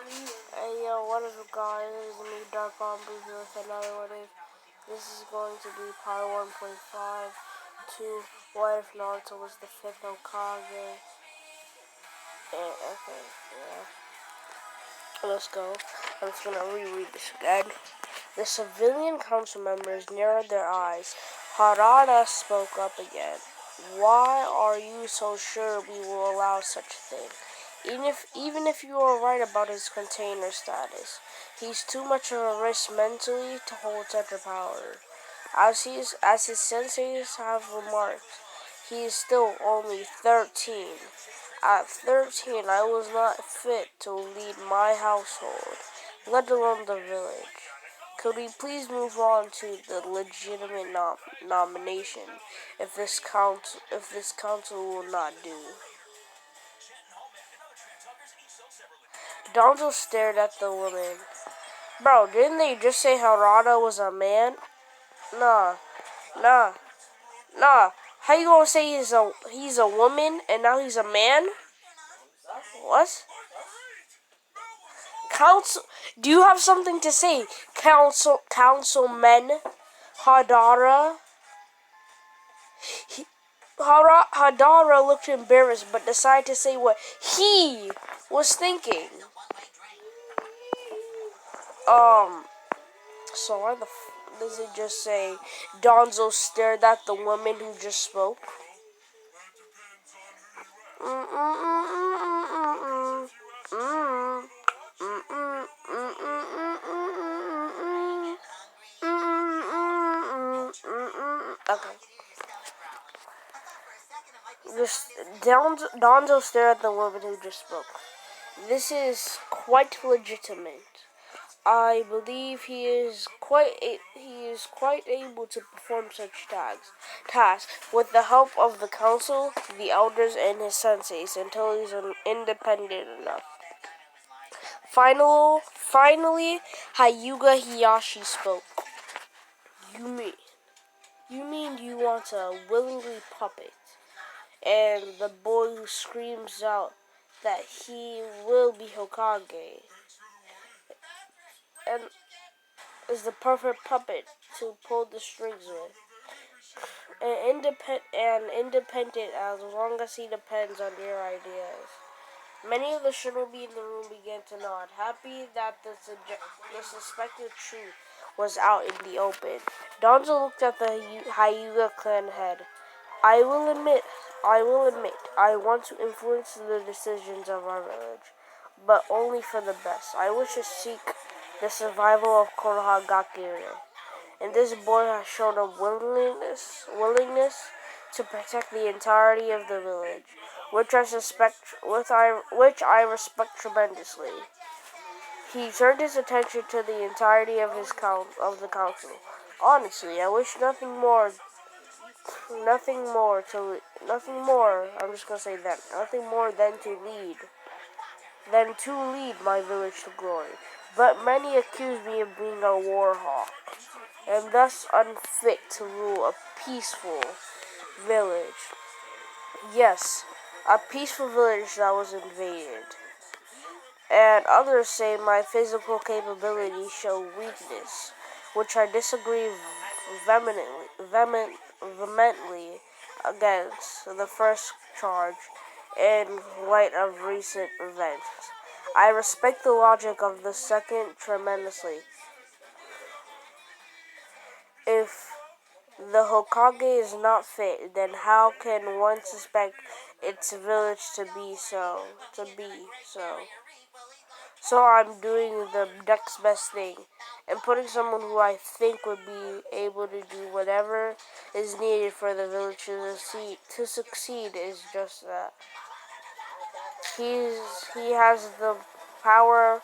Hey yo, what is up guys? This is me, Dark Ombre here with another one. This is going to be part 1.5 to what if Naruto was the 5th Hokage. And, okay, yeah. Let's go. I'm just gonna reread this again. The civilian council members narrowed their eyes. Harada spoke up again. Why are you so sure we will allow such a thing? Even if you are right about his container status, he's too much of a risk mentally to hold such a power. As his senseis have remarked, he is still only 13. At 13, I was not fit to lead my household, let alone the village. Could we please move on to the legitimate nomination if this council will not do? Donzo stared at the woman. Bro, didn't they just say Harada was a man? Nah, nah, nah. How you gonna say he's a woman and now he's a man? What? Council? Do you have something to say, councilman Hadara? Hadara looked embarrassed, but decided to say what he was thinking. So why the does it just say Donzo stared at the woman who just spoke? Okay. Donzo stared at the woman who just spoke. This is quite legitimate. I believe he is quite able to perform such tasks with the help of the council, the elders, and his senseis until he's independent enough. Finally, Hyuga Hiyashi spoke. You mean you want to willingly puppet? And the boy who screams out that he will be Hokage and is the perfect puppet to pull the strings with. And independent as long as he depends on your ideas. Many of the shinobi in the room began to nod, happy that the suspected truth was out in the open. Donzo looked at the Hyuga clan head. I will admit, I want to influence the decisions of our village, but only for the best. I wish to seek the survival of Konohagakure, and this boy has shown a willingness to protect the entirety of the village, which I respect tremendously. He turned his attention to the entirety of the council. Honestly, I wish nothing more. I'm just gonna say that nothing more than to lead my village to glory. But many accuse me of being a war hawk, and thus unfit to rule a peaceful village. Yes, a peaceful village that was invaded. And others say my physical capabilities show weakness, which I disagree vehemently against the first charge in light of recent events. I respect the logic of the second tremendously. If the Hokage is not fit, then how can one suspect its village to be so? So I'm doing the next best thing, and putting someone who I think would be able to do whatever is needed for the village to succeed is just that. He has the power.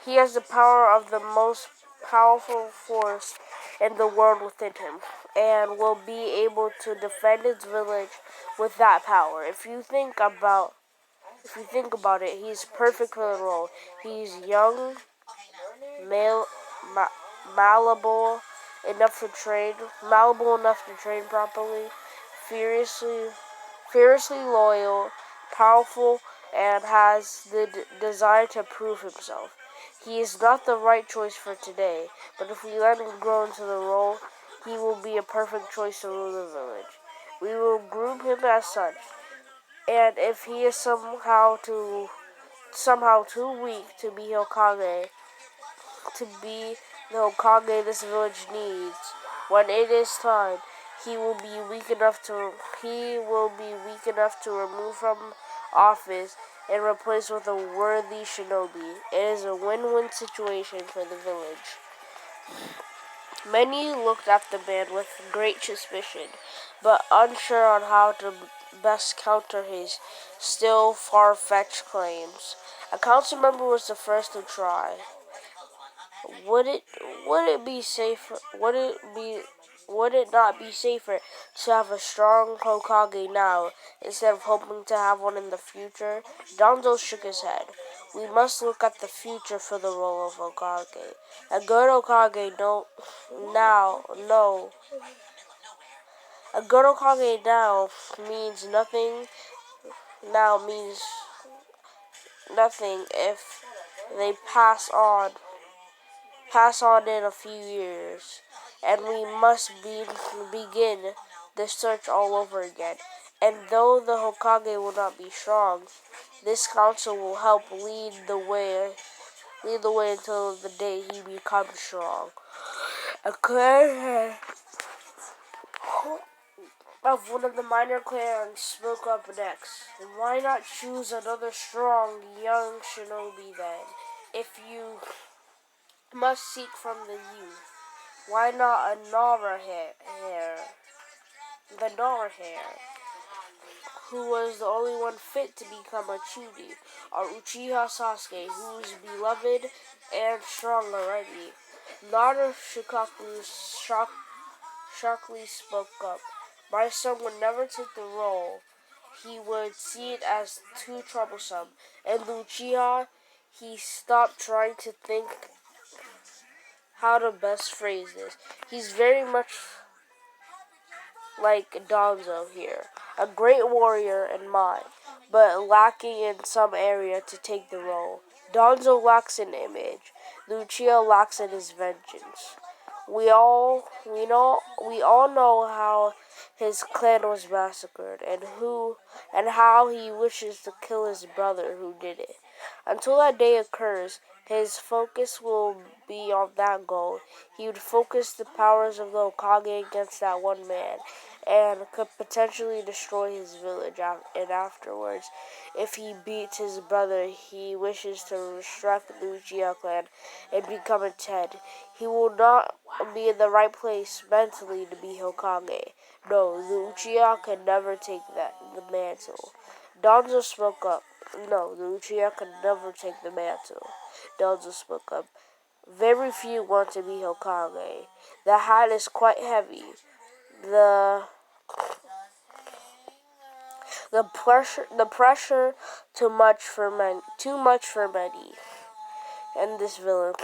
He has the power of the most powerful force in the world within him, and will be able to defend its village with that power. If you think about it, he's perfect for the role. He's young, malleable enough to train properly, fiercely loyal, powerful, and has the desire to prove himself. He is not the right choice for today, but if we let him grow into the role, he will be a perfect choice to rule the village. We will groom him as such, and if he is somehow too weak to be the Hokage this village needs, when it is time, he will be weak enough to remove from office and replace with a worthy shinobi. It is a win-win situation for the village. Many looked at the man with great suspicion, but unsure on how to best counter his still far-fetched claims. A council member was the first to try. Would it be safer? Would it not be safer to have a strong Hokage now instead of hoping to have one in the future? Danzo shook his head. We must look at the future for the role of Hokage. A good Hokage no. A good Hokage means nothing. Now means nothing if they pass on in a few years, and we must begin the search all over again. And though the Hokage will not be strong, this council will help lead the way until the day he becomes strong. A clan of one of the minor clans spoke up next. Why not choose another strong young shinobi then? If you must seek from the youth, why not a Nara hair? The Nara hair, who was the only one fit to become a Chunin, or Uchiha Sasuke, who is beloved and strong already. Nara Shikaku shockingly spoke up. My son would never take the role. He would see it as too troublesome. And Uchiha, he stopped trying to think how to best phrase this. He's very much like Danzo here, a great warrior in mind, but lacking in some area to take the role. Danzo lacks in image. Uchiha lacks in his vengeance. We all know how his clan was massacred and how he wishes to kill his brother who did it. Until that day occurs, his focus will be on that goal. He would focus the powers of the Hokage against that one man, and could potentially destroy his village. And afterwards, if he beats his brother, he wishes to resurrect the Uchiha clan and become a Ted. He will not be in the right place mentally to be Hokage. No, the Uchiha can never take the mantle. Danzo spoke up. No, the Uchiha can never take the mantle. Danzo spoke up. Very few want to be Hokage. The hat is quite heavy. The pressure too much for many in this village.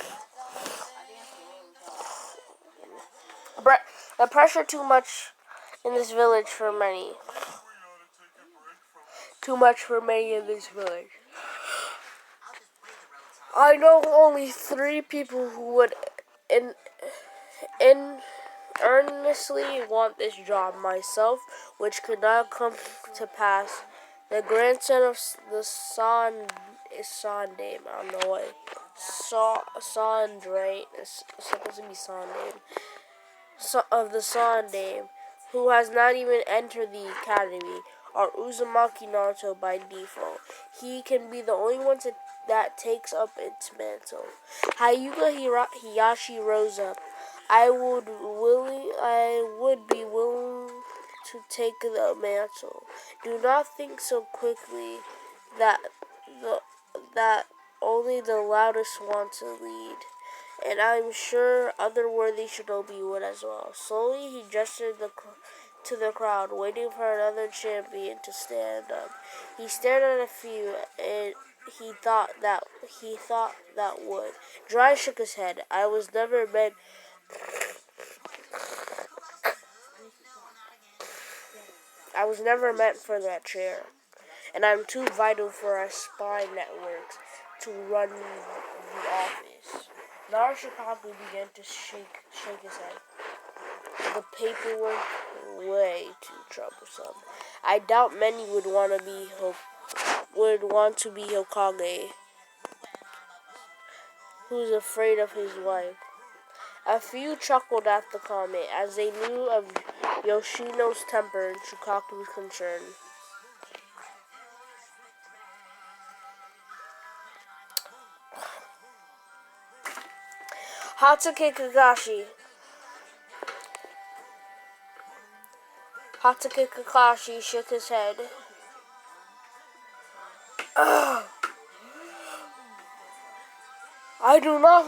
The pressure too much in this village for many. Too much for many in this village. I know only 3 people who would in earnestly want this job myself, which could not come to pass. The grandson of the Sondame, I don't know what. Sondre is supposed to be Sondame. Of the Sondame, who has not even entered the academy, or Uzumaki Naruto by default. He can be the only one that takes up its mantle. Hyuga Hiyashi rose up. I would be willing to take the mantle. Do not think so quickly that that only the loudest want to lead. And I'm sure other worthy shinobi would as well. Slowly he gestured to the crowd, waiting for another champion to stand up. He stared at a few, and he thought that would. Dry shook his head. I was never meant for that chair. and I'm too vital for our spy networks to run the office. Narashikaku began to shake his head. The paperwork way too troublesome. I doubt many would want to be Hokage who's afraid of his wife. A few chuckled at the comment as they knew of Yoshino's temper and Shukaku's concern. Hatake Kakashi shook his head. I do not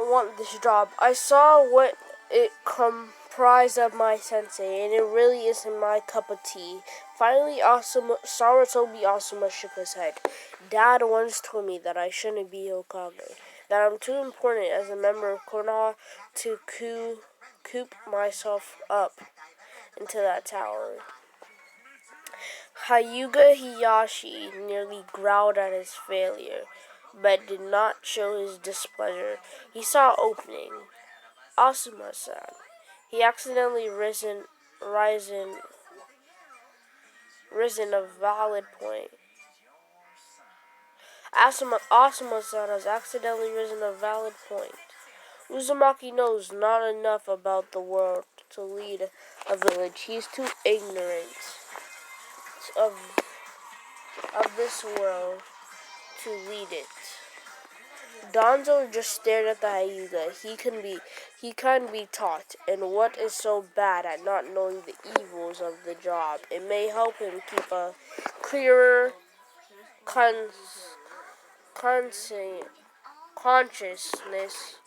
want this job. I saw what it comprised of my sensei, and it really isn't my cup of tea. Finally, Sarutobi Asuma shook his head. Dad once told me that I shouldn't be Hokage, that I'm too important as a member of Konoha to coop myself up into that tower. Hyuga Hiyashi nearly growled at his failure, but did not show his displeasure. He saw opening. Asuma-san. He accidentally risen a valid point. Asuma-san has accidentally risen a valid point. Uzumaki knows not enough about the world to lead a village. He's too ignorant of this world to lead it. Danzo just stared at the Hyuga. He can be taught, and what is so bad at not knowing the evils of the job? It may help him keep a clearer consciousness.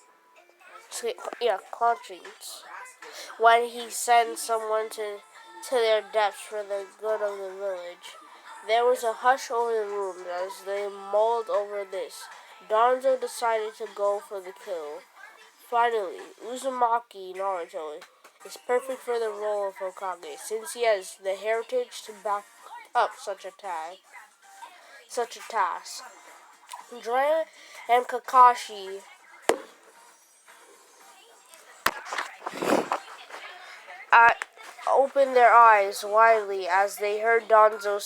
Conscience. When he sends someone to their deaths for the good of the village. There was a hush over the room as they mulled over this. Danzo decided to go for the kill. Finally, Uzumaki Naruto is perfect for the role of Hokage, since he has the heritage to back up such a task. Jiraiya and Kakashi opened their eyes widely as they heard Danzo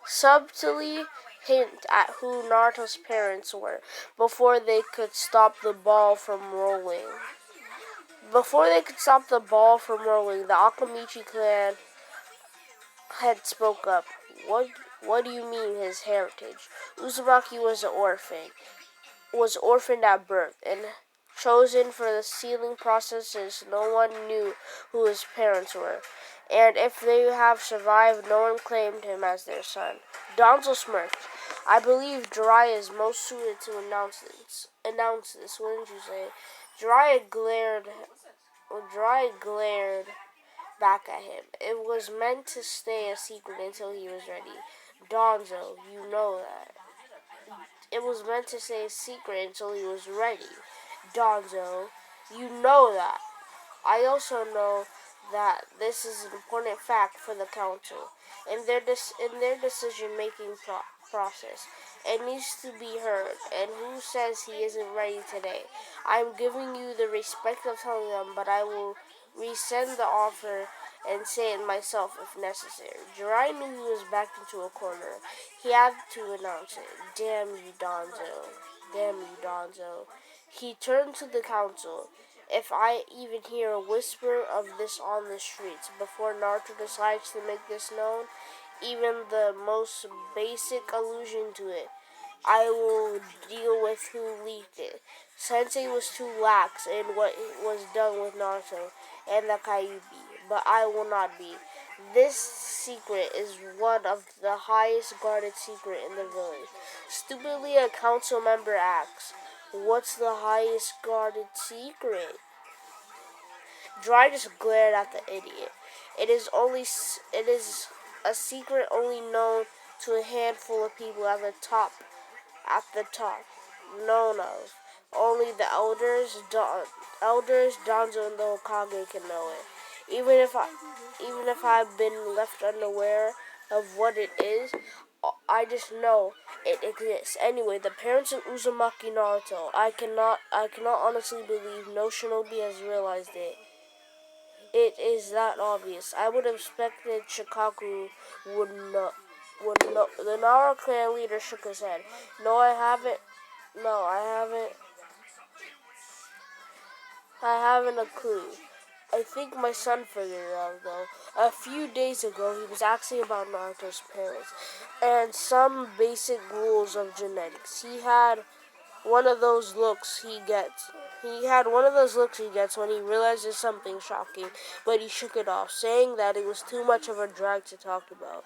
subtly hint at who Naruto's parents were before they could stop the ball from rolling. The Akamichi clan had spoke up. What do you mean his heritage? Uzumaki was orphaned at birth and chosen for the sealing processes. No one knew who his parents were, and if they have survived, no one claimed him as their son. Danzo smirked. I believe Jiraiya is most suited to announce this, wouldn't you say? Jiraiya glared back at him. It was meant to stay a secret until he was ready. Danzo, you know that. It was meant to stay a secret until he was ready. Danzo, you know that. I also know that this is an important fact for the council in their decision-making process. It needs to be heard. And who says he isn't ready today? I'm giving you the respect of telling them, but I will resend the offer and say it myself if necessary. Jiraiya knew he was backed into a corner. He had to announce it. Damn you, Danzo. He turned to the council. If I even hear a whisper of this on the streets before Naruto decides to make this known, even the most basic allusion to it, I will deal with who leaked it. Sensei was too lax in what was done with Naruto and the Kyuubi, but I will not be. This secret is one of the highest guarded secret in the village. Stupidly, a council member asks, what's the highest guarded secret? Dry just glared at the idiot. It is a secret only known to a handful of people at the top, known of. Only the elders, Danzo, and the Hokage can know it. Even if I, even if I've been left unaware of what it is, I just know it exists. Anyway, the parents of Uzumaki Naruto. I cannot honestly believe no shinobi has realized it. It is that obvious. I would have expected Shikaku would know. Would know. The Nara clan leader shook his head. No, I haven't. No, I haven't a clue. I think my son figured it out, though. A few days ago, he was asking about Naruto's parents and some basic rules of genetics. One of those looks he gets. He had one of those looks he gets when he realizes something shocking, but he shook it off, saying that it was too much of a drag to talk about.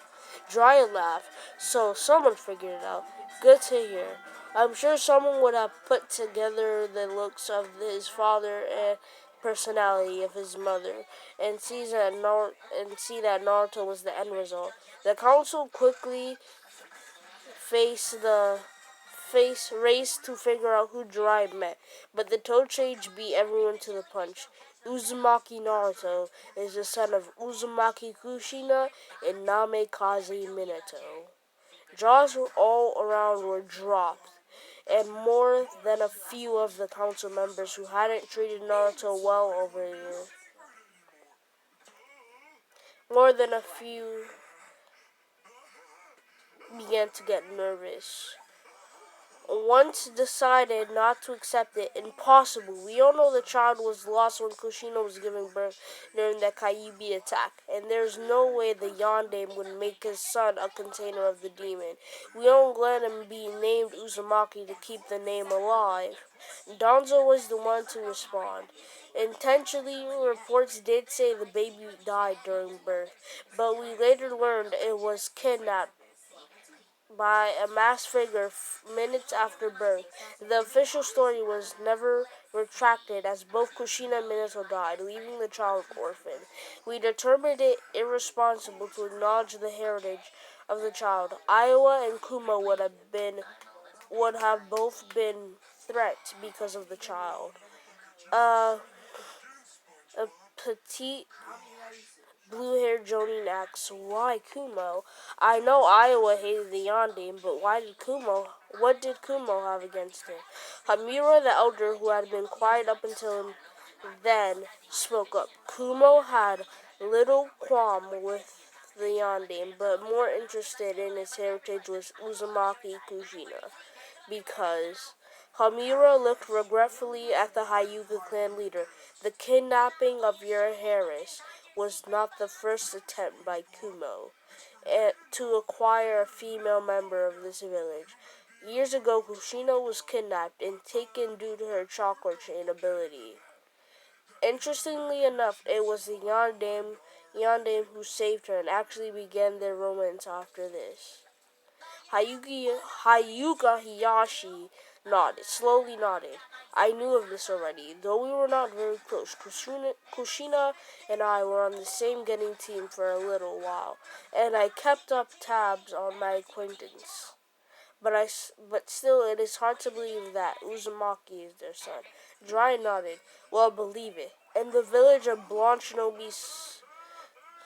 Dry laughed. So someone figured it out. Good to hear. I'm sure someone would have put together the looks of his father and personality of his mother, and see that Naruto was the end result. The council quickly faced the face race to figure out who Jiraiya met, but the Tochage beat everyone to the punch. Uzumaki Naruto is the son of Uzumaki Kushina and Namikaze Minato. Jaws all around were dropped, and more than a few of the council members who hadn't treated Naruto well over a year. More than a few began to get nervous. Once decided not to accept it, impossible. We all know the child was lost when Kushina was giving birth during the Kyuubi attack, and there's no way the Yondaime would make his son a container of the demon. We don't let him be named Uzumaki to keep the name alive. Danzo was the one to respond. Intentionally, reports did say the baby died during birth, but we later learned it was kidnapped by a masked figure minutes after birth. The official story was never retracted as both Kushina and Minato died, leaving the child orphaned. We determined it irresponsible to acknowledge the heritage of the child. Iowa and Kuma would have both been threats because of the child. Uh, a petite blue-haired Jonin asks, why Kumo? I know Iowa hated the Yondaime, but what did Kumo have against him? Hamura, the elder, who had been quiet up until then, spoke up. Kumo had little qualm with the Yondaime, but more interested in his heritage was Uzumaki Kushina, because Hamura looked regretfully at the Hyuga clan leader. The kidnapping of your Harris was not the first attempt by Kumo to acquire a female member of this village. Years ago, Kushina was kidnapped and taken due to her chakra chain ability. Interestingly enough, it was the Yondaime who saved her and actually began their romance after this. Hyuga Hiyashi slowly nodded. I knew of this already, though we were not very close. Kushina and I were on the same getting team for a little while, and I kept up tabs on my acquaintance. But still, it is hard to believe that Uzumaki is their son. Dry nodded. Well, believe it. In the village of Blanche Shinobi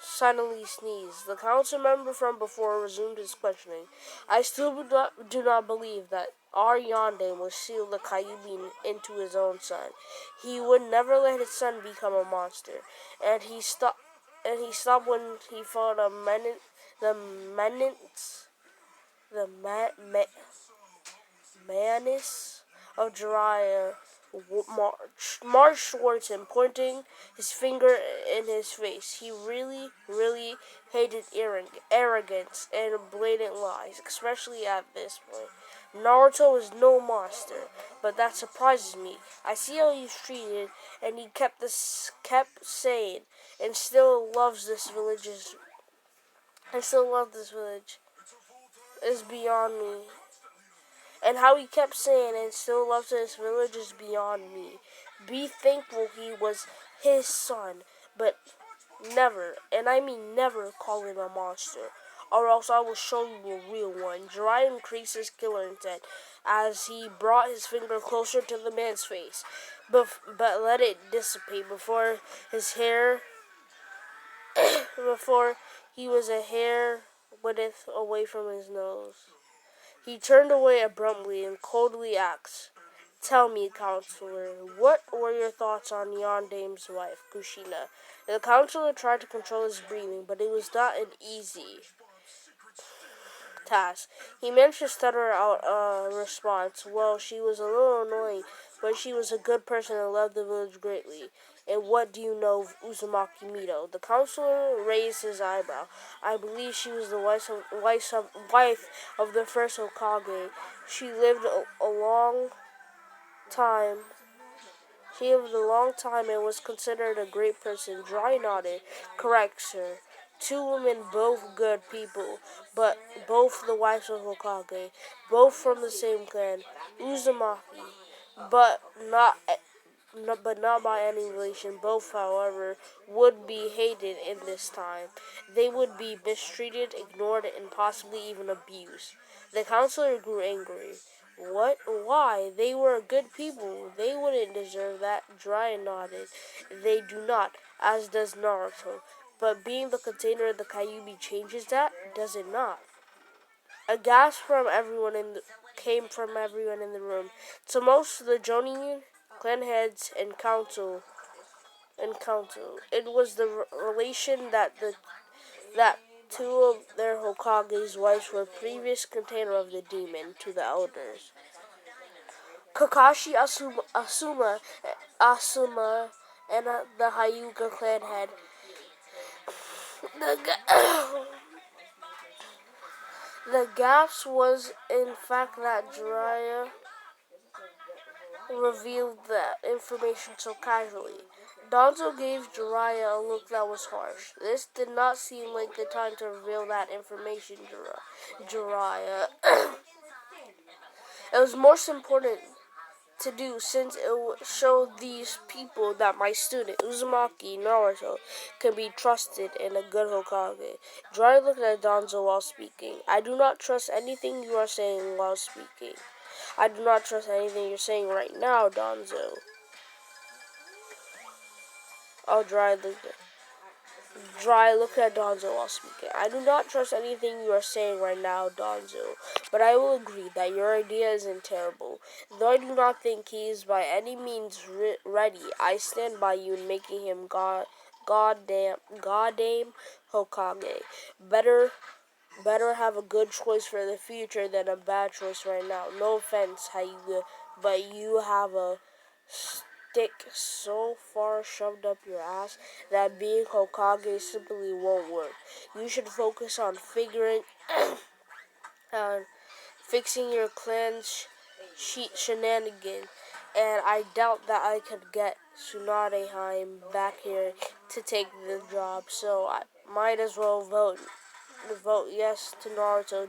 suddenly sneezed. The council member from before resumed his questioning. I still do not believe that our Yondaime will seal the Kyuubi into his own son. He would never let his son become a monster. And he stopped when he felt the menace, the menace of Jiraiya marched towards him, pointing his finger in his face. He really, really hated arrogance and blatant lies, especially at this point. Naruto is no monster, but that surprises me. I see how he's treated, and he kept saying, and still loves this village. I still love this village. Is beyond me. And how he kept saying and still loves his village is beyond me. Be thankful he was his son, but never, and I mean never, call him a monster, or else I will show you a real one. Jiraiya increased his killer intent as he brought his finger closer to the man's face, but let it dissipate before his hair before he was a hair width away from his nose. He turned away abruptly and coldly asked, "Tell me, counselor, what were your thoughts on Yondame's wife, Kushina?" The counselor tried to control his breathing, but it was not an easy task. He managed to stutter out a response. "Well, she was a little annoying, but she was a good person and loved the village greatly." "And what do you know of Uzumaki Mito?" The counselor raised his eyebrow. "I believe she was the wife of the first hokage. She lived a long time. She lived a long time and was considered a great person." Dry nodded. "Correct, sir. Two women, both good people, but both the wives of Hokage, both from the same clan, Uzumaki, but not but not by any relation. Both, however, would be hated in this time. They would be mistreated, ignored, and possibly even abused." The counselor grew angry. "What? Why? They were good people. They wouldn't deserve that." Dry nodded. "They do not, as does Naruto. But being the container of the Kyuubi changes that, does it not?" A gasp came from everyone in the room. To most of the Jonin, clan heads, and council, it was the relation that two of their Hokage's wives were previous container of the demon to the elders. Kakashi Asuma, and the Hyuga clan head. The gaps was in fact that Jiraiya revealed that information so casually. Danzo gave Jiraiya a look that was harsh. "This did not seem like the time to reveal that information, Jiraiya. It was most important to do since it would show these people that my student, Uzumaki Naruto, can be trusted and a good Hokage." Jiraiya looked at Danzo while speaking. "I do not trust anything you are saying while speaking. I do not trust anything you're saying right now, Danzo." Oh, Jiraiya looked at Danzo while speaking. "I do not trust anything you are saying right now, Danzo, but I will agree that your idea isn't terrible. Though I do not think he is by any means ready, I stand by you in making him goddamn Hokage. Better have a good choice for the future than a bad choice right now. No offense, Hyuga, but you have a stick so far shoved up your ass that being Hokage simply won't work. You should focus on on fixing your clan's shenanigans, and I doubt that I could get Tsunadeheim back here to take the job, so I might as well vote yes to Naruto."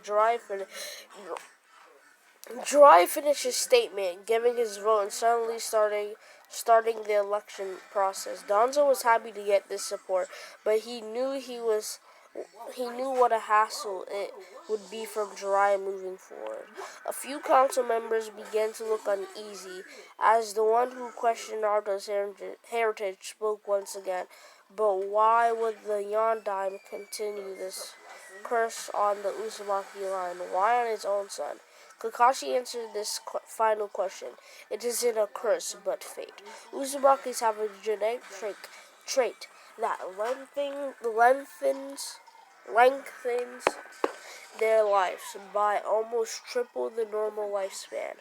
Jiraiya finished his statement, giving his vote, and suddenly starting the election process. Danzo was happy to get this support, but he knew what a hassle it would be from Jiraiya moving forward. A few council members began to look uneasy, as the one who questioned Naruto's heritage spoke once again. "But why would the Yondaime continue this curse on the Uzumaki line? Why on his own son?" Kakashi answered this final question. "It isn't a curse, but fate. Uzumakis have a genetic trait that lengthens their lives by almost triple the normal lifespan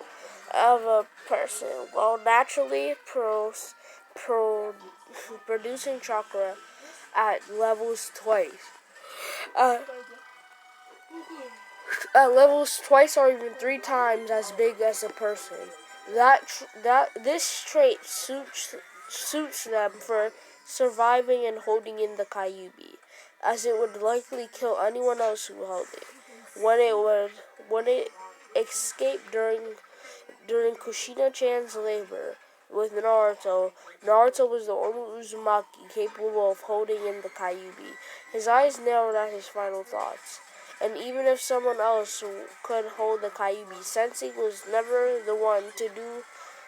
of a person, while naturally producing chakra at levels uh, levels twice or even three times as big as a person. This trait suits them for surviving and holding in the Kyuubi, as it would likely kill anyone else who held it. When it escaped during Kushina-chan's labor with Naruto, Naruto was the only Uzumaki capable of holding in the Kyuubi." His eyes narrowed at his final thoughts. "And even if someone else could hold the Kyuubi, Sensei was never the one to do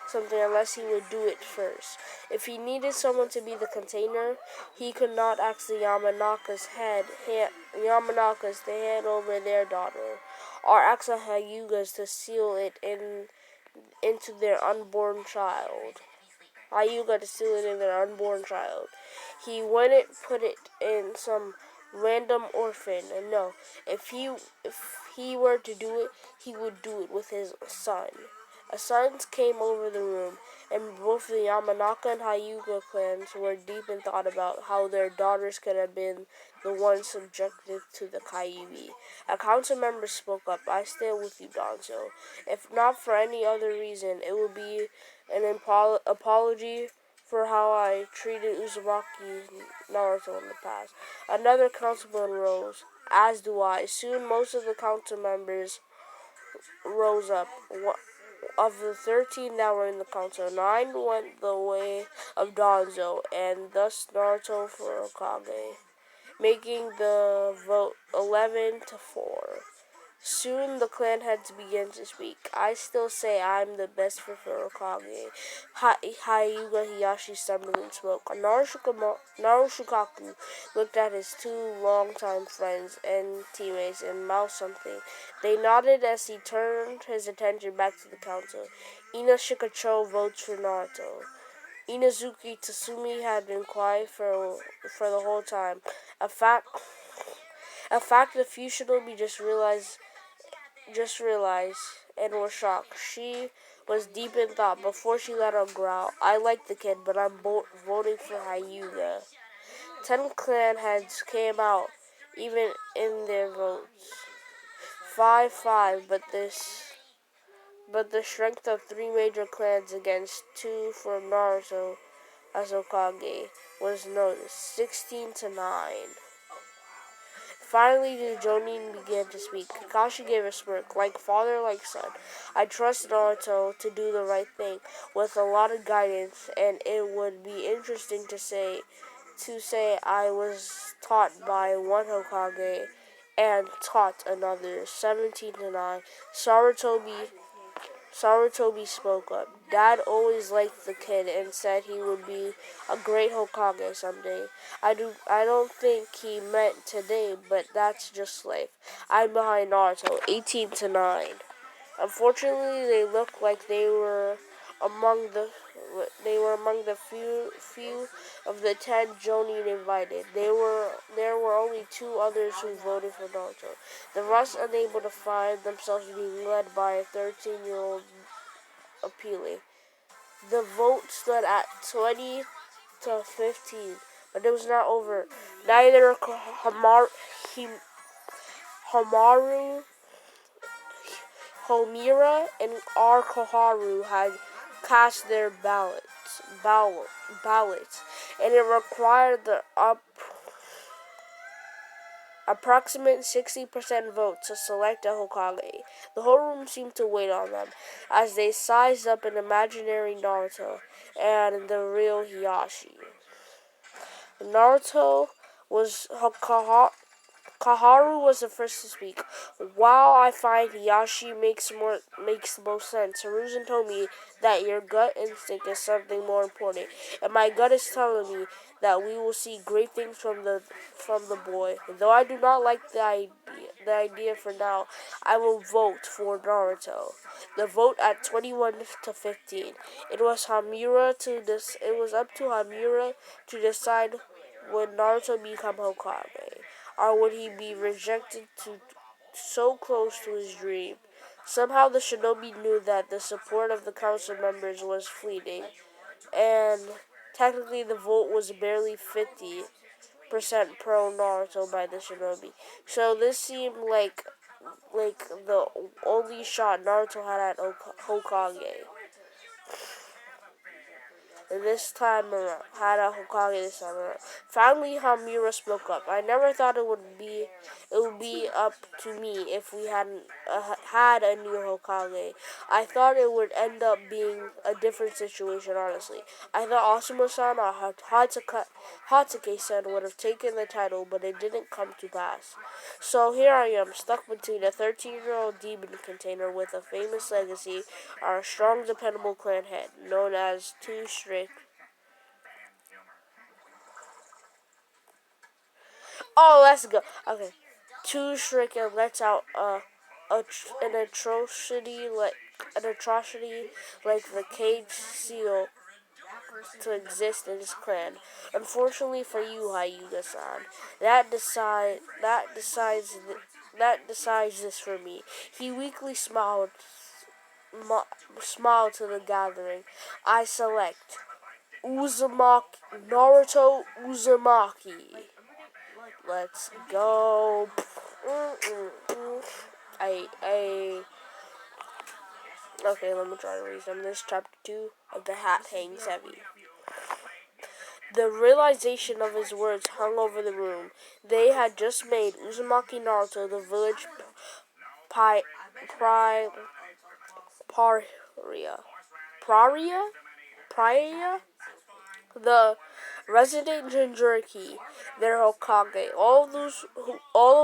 something unless he would do it first. If he needed someone to be the container, he could not ask the Yamanakas to hand over their daughter, or ask the Hyugas to seal it into their unborn child. Hyuga to seal it in their unborn child. He wouldn't put it in some random orphan. And no, if he were to do it, he would do it with his son. A sons came over the room, and both the Yamanaka and Hyuga clans were deep in thought about how their daughters could have been the ones subjected to the Kyuubi. A council member spoke up. I stand with you, Danzo. If not for any other reason, it would be an apology for how I treated Uzumaki Naruto in the past. Another councilman rose, as do I. Soon most of the council members rose up. Of the 13 that were in the council, 9 went the way of Danzo, and thus Naruto for Hokage, making the vote 11-4. Soon the clan heads began to speak. I still say I'm the best for Hokage. Hyuga Hiyashi stumbled in smoke. Narushukaku looked at his two longtime friends and teammates and mouthed something. They nodded as he turned his attention back to the council. Ina Shikacho votes for Naruto. Inazuki Tatsumi had been quiet for the whole time. A fact the few shinobi just realized and were shocked. She was deep in thought before she let out a growl. I like the kid, but I'm voting for Hyuga. 10 clan heads came out, even in their votes. 5-5, but the strength of 3 major clans against 2 from Naruto as Hokage was noticed. 16-9. Finally, the Jonin began to speak. Kakashi gave a smirk, like father, like son. I trust Naruto to do the right thing with a lot of guidance, and it would be interesting to say I was taught by one Hokage and taught another. 17-9. Sarutobi spoke up. Dad always liked the kid and said he would be a great Hokage someday. I don't think he meant today, but that's just life. I'm behind Naruto, 18-9. Unfortunately, they looked like among the few of the 10 Jonin invited. There were only 2 others who voted for Naruto. The rest unable to find themselves being led by a 13-year-old appealing. The vote stood at 20-15, but it was not over. Neither Homira and Koharu had cast their ballots, and it required the approximate 60% vote to select a Hokage. The whole room seemed to wait on them, as they sized up an imaginary Naruto and the real Hiyashi. Naruto was Kaharu was the first to speak. While I find Hiyashi makes the most sense, Hiruzen told me that your gut instinct is something more important, and my gut is telling me that we will see great things from the boy. Though I do not like the idea for now, I will vote for Naruto. The vote at 21-15. It was up to Hamura to decide would Naruto become Hokage, or would he be rejected so close to his dream? Somehow the shinobi knew that the support of the council members was fleeting, and technically the vote was barely 50% pro Naruto by the shinobi. So this seemed like the only shot Naruto had at Hokage. this time around. Hada Hokage this time around. Finally, Hamura spoke up. I never thought it would be up to me if we hadn't had a new Hokage. I thought it would end up being a different situation, honestly. I thought Asuma-san or Hatsuke-san would have taken the title, but it didn't come to pass. So here I am, stuck between a 13-year-old demon container with a famous legacy, or a strong, dependable clan head, known as Too Strict. Oh, let's go. Okay. Too Strict and lets out an atrocity like the cage seal to exist in his clan. Unfortunately for you, Hyuga-san, that decides this for me. He weakly smiled to the gathering. I select Naruto Uzumaki. Let's go. Okay, let me try to read some. This chapter 2 of The Hat hangs heavy. The realization of his words hung over the room. They had just made Uzumaki Naruto the village paria. Praria? The resident Jinchuriki, their Hokage. All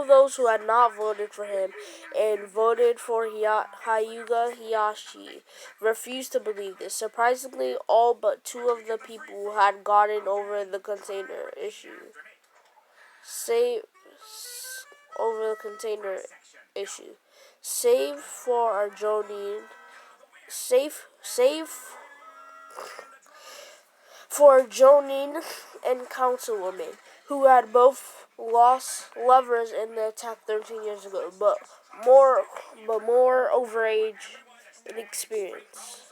of those who had not voted for him and voted for Hyuga Hiyashi refused to believe this. Surprisingly, all but two of the people had gotten over the container issue. Save over the container issue. Save for a Jonin. Save for Jonin and Councilwoman, who had both lost lovers in the attack 13 years ago, but more overage and experience.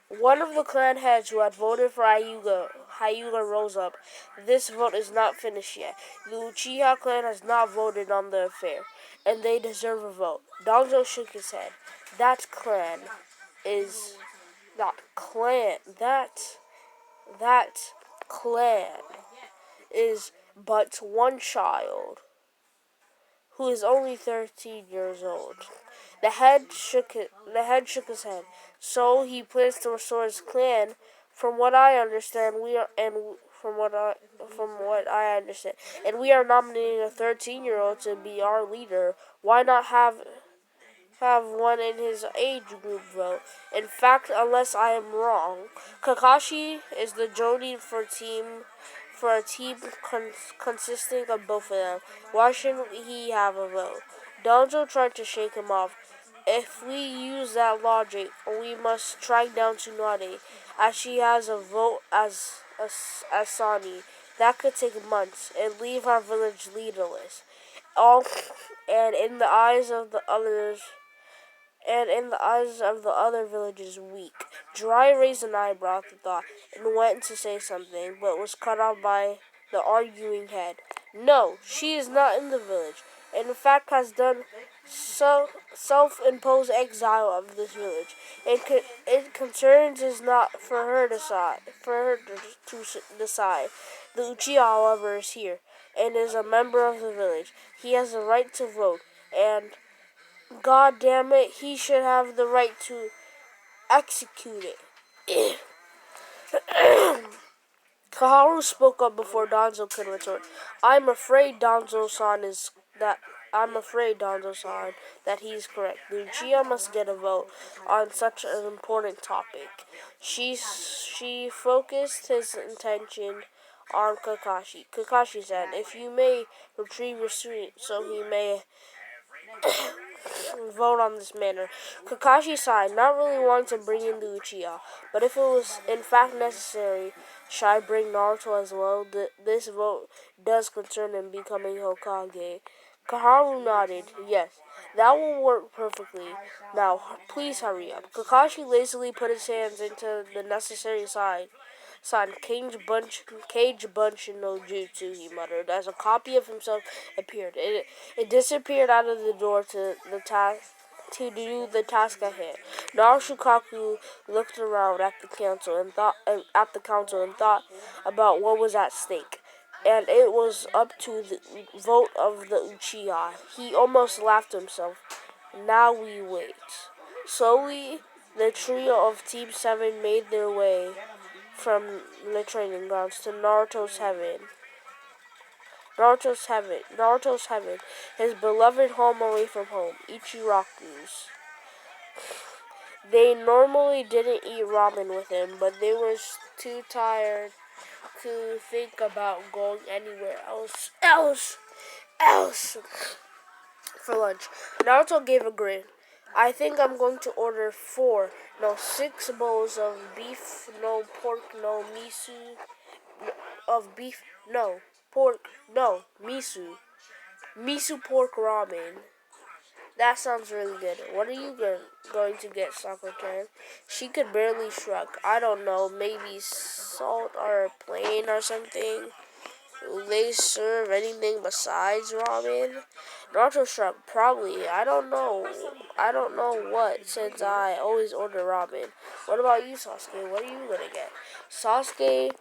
One of the clan heads who had voted for Hyuga rose up. This vote is not finished yet. The Uchiha clan has not voted on the affair, and they deserve a vote. Danzo shook his head. That clan is not clan. That clan is but one child, who is only 13 years old. The head shook his head. So he plans to restore his clan. From what I understand, from what I understand, and we are nominating a 13-year-old to be our leader. Why not have one in his age group vote? In fact, unless I am wrong, Kakashi is the Jonin for a team consisting of both of them. Why shouldn't he have a vote? Donzo tried to shake him off. If we use that logic, we must track down Tsunade, as she has a vote as Sani. That could take months and leave our village leaderless. All and in the eyes of the others. And in the eyes of the other villages, weak. Dry raised an eyebrow at the thought and went to say something, but was cut off by the arguing head. No, she is not in the village, and in fact has done self-imposed exile of this village. It concerns is not for her to decide. The Uchiha, however, is here and is a member of the village. He has the right to vote, and God damn it, he should have the right to execute it. Kaharu spoke up before Danzo could retort. I'm afraid Danzo-san that he's correct. The Uchiha must get a vote on such an important topic. She focused his attention on Kakashi. Kakashi said, if you may retrieve your suit so he may vote on this matter. Kakashi sighed, not really wanting to bring in the Uchiha, but if it was in fact necessary, should I bring Naruto as well? This vote does concern him becoming Hokage. Kaharu nodded. Yes, that will work perfectly. Now, please hurry up. Kakashi lazily put his hands into the necessary sign. Cage bunch no jutsu, he muttered, as a copy of himself appeared. It disappeared out of the door to the to do the task at hand. Naruto looked around at the council and thought about what was at stake. And it was up to the vote of the Uchiha. He almost laughed to himself. Now we wait. Slowly, the trio of Team 7 made their way from the training grounds to Naruto's heaven, his beloved home away from home, Ichiraku's. They normally didn't eat ramen with him, but they were too tired to think about going anywhere else for lunch. Naruto gave a grin. I think I'm going to order 6 bowls of beef, no pork, no miso, of beef, no pork, no miso. Miso pork ramen. That sounds really good. What are you going to get, Sakura? She could barely shrug. I don't know, maybe salt or plain or something. Will they serve anything besides ramen? Naruto shrugged. Probably. I don't know. I don't know what, since I always order ramen. What about you, Sasuke? What are you gonna get? Sasuke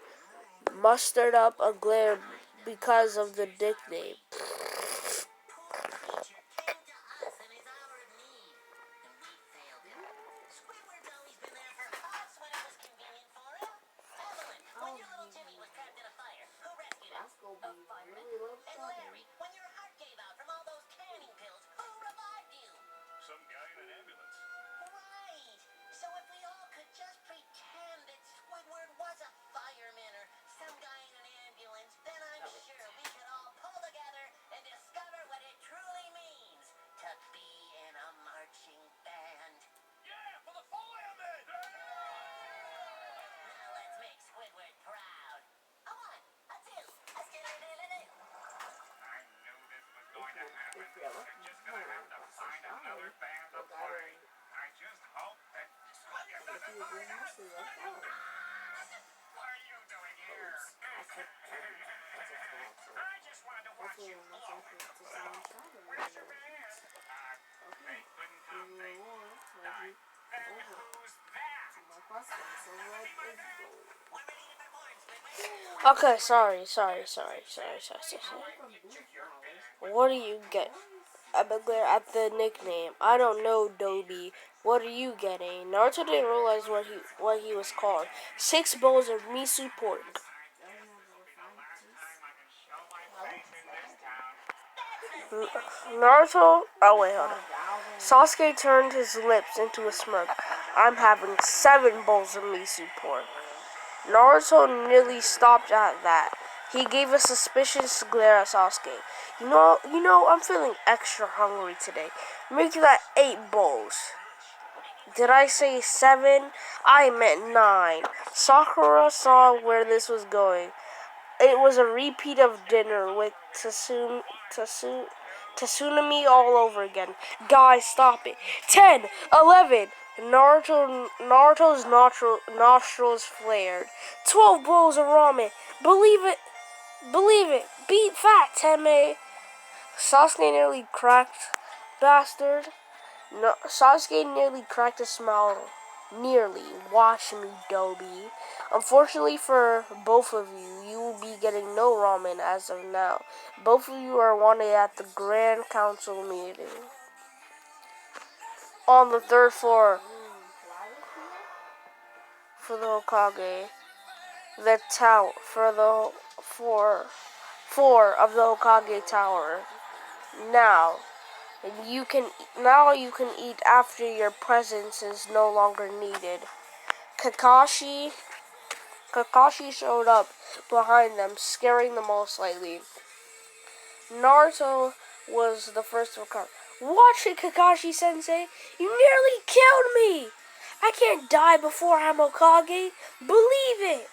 mustered up a glare because of the nickname. Some guy in an ambulance. Right. So if we all could just pretend that Squidward was a fireman or some guy in an ambulance, then I'm sure we could all pull together and discover what it truly means to be in a marching band. Yeah, for the firemen! Now let's make Squidward proud. A one, a two, a skidoo-doo-doo-doo. I knew this was going to happen. We're just going to have to find another band to play. I just hope that Squidward doesn't find us. What are you doing here? I just wanted to watch you blow. Where's your band? They couldn't come. They died. Then who's that? Okay, sorry. What do you get? I'm a glare at the nickname. I don't know, Dobie. What are you getting? Naruto didn't realize what he was called. 6 bowls of miso pork. Naruto. Oh wait, hold on. Sasuke turned his lips into a smirk. I'm having 7 bowls of miso pork. Naruto nearly stopped at that. He gave a suspicious glare at Sasuke. You know, I'm feeling extra hungry today. Make that 8 bowls. Did I say 7? I meant 9. Sakura saw where this was going. It was a repeat of dinner with Tsunami all over again. Guys, stop it. 10, 11. Naruto's nostrils flared. 12 bowls of ramen. Believe it. Beat fat, Teme. Sasuke nearly cracked. Bastard. No, Sasuke nearly cracked a smile. Nearly. Watch me, Dobie. Unfortunately for both of you, you will be getting no ramen as of now. Both of you are wanted at the Grand Council meeting. On the 3rd floor for the Hokage. The tower for the floor of the Hokage Tower. Now you can eat after your presence is no longer needed. Kakashi showed up behind them, scaring them all slightly. Naruto was the first to recover. Watch it, Kakashi-sensei! You nearly killed me! I can't die before I'm Hokage! Believe it!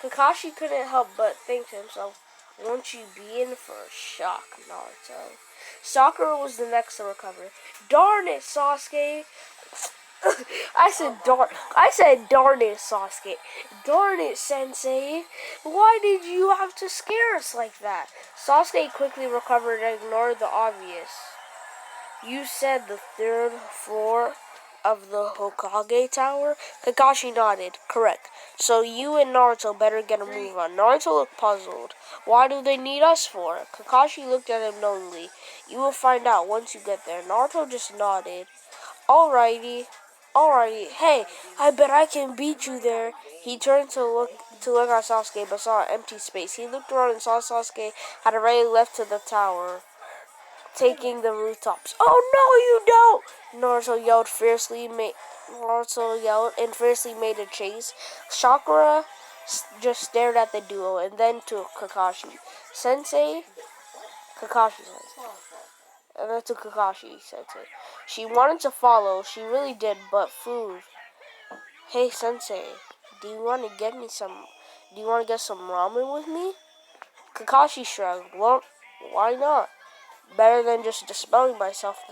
Kakashi couldn't help but think to himself, won't you be in for a shock, Naruto? Sakura was the next to recover. Darn it, Sasuke! I said darn it, Sasuke. Darn it, Sensei. Why did you have to scare us like that? Sasuke quickly recovered and ignored the obvious. You said the third floor of the Hokage Tower? Kakashi nodded. Correct. So you and Naruto better get a move on. Naruto looked puzzled. Why do they need us for? Kakashi looked at him knowingly. You will find out once you get there. Naruto just nodded. Alrighty. Alrighty. Hey, I bet I can beat you there. He turned to look at Sasuke but saw an empty space. He looked around and saw Sasuke had already left to the tower, taking the rooftops. Oh no, you don't! Naruto yelled and fiercely made a chase. Sakura just stared at the duo and then to Kakashi. Sensei, Kakashi Sensei. And then to Kakashi Sensei. She wanted to follow, she really did, but food. Hey Sensei, do you want to get some ramen with me? Kakashi shrugged. Well, why not? Better than just dispelling myself.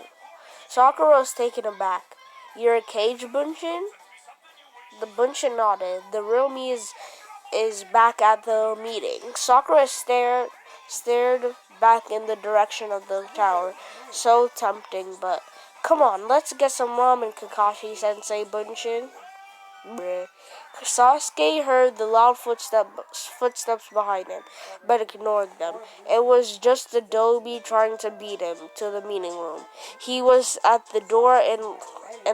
Sakura was taken aback. You're a cage Bunshin? The Bunshin nodded. The real me is back at the meeting. Sakura stared back in the direction of the tower. So tempting, but come on, let's get some ramen, Kakashi Sensei Bunshin. Bleh. Sasuke heard the loud footsteps behind him, but ignored them. It was just the Dobi trying to beat him to the meeting room. He was at the door and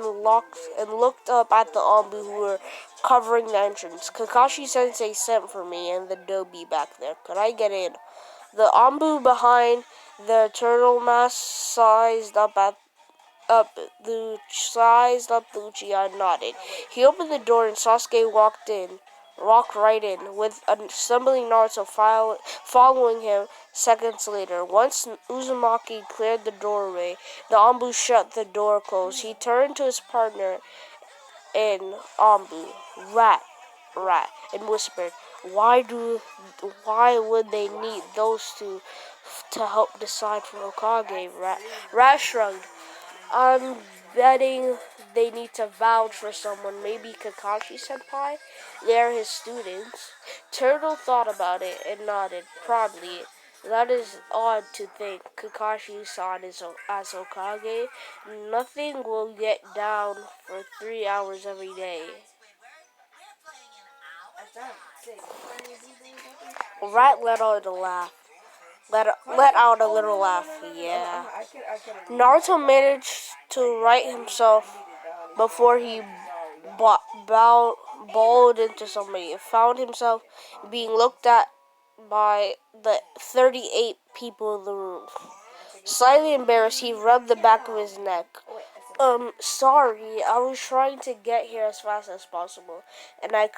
looked up at the Ambu who were covering the entrance. Kakashi Sensei sent for me and the Dobi back there. Could I get in? The Ambu behind the turtle mask sized up the Uchiha and nodded. He opened the door and Sasuke walked right in, with a stumbling Naruto following him seconds later. Once Uzumaki cleared the doorway, the Ambu shut the door closed. He turned to his partner in Ambu, rat, and whispered, why would they need those two to help decide for Hokage? Rat shrugged. I'm betting they need to vouch for someone, maybe Kakashi Senpai. They're his students. Turtle thought about it and nodded. Probably. That is odd to think. Kakashi-san is as Hokage. Nothing will get down for 3 hours every day. Rat let out a laugh. Let out a little laugh. Yeah. Naruto managed to right himself before he bowled into somebody and found himself being looked at by the 38 people in the room. Slightly embarrassed, he rubbed the back of his neck. Sorry, I was trying to get here as fast as possible, and I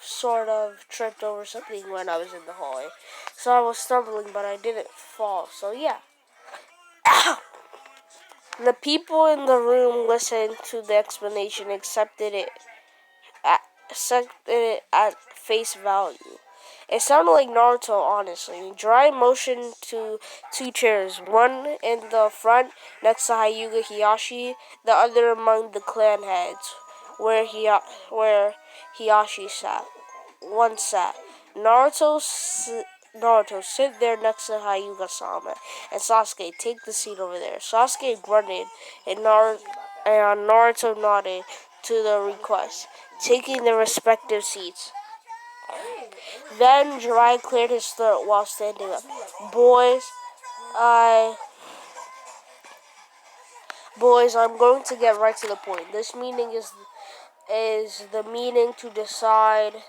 sort of tripped over something when I was in the hallway. So I was stumbling, but I didn't fall, so yeah. The people in the room listened to the explanation, accepted it at face value. It sounded like Naruto, honestly. Jirai motioned to 2 chairs, one in the front next to Hyuga Hiyashi, the other among the clan heads, where Hiyashi sat. One sat. Naruto, sit there next to Hyuga-sama, and Sasuke, take the seat over there. Sasuke grunted, and Naruto nodded to the request, taking their respective seats. Then Jirai cleared his throat while standing up. Boys, I'm going to get right to the point. This meeting is the meeting to decide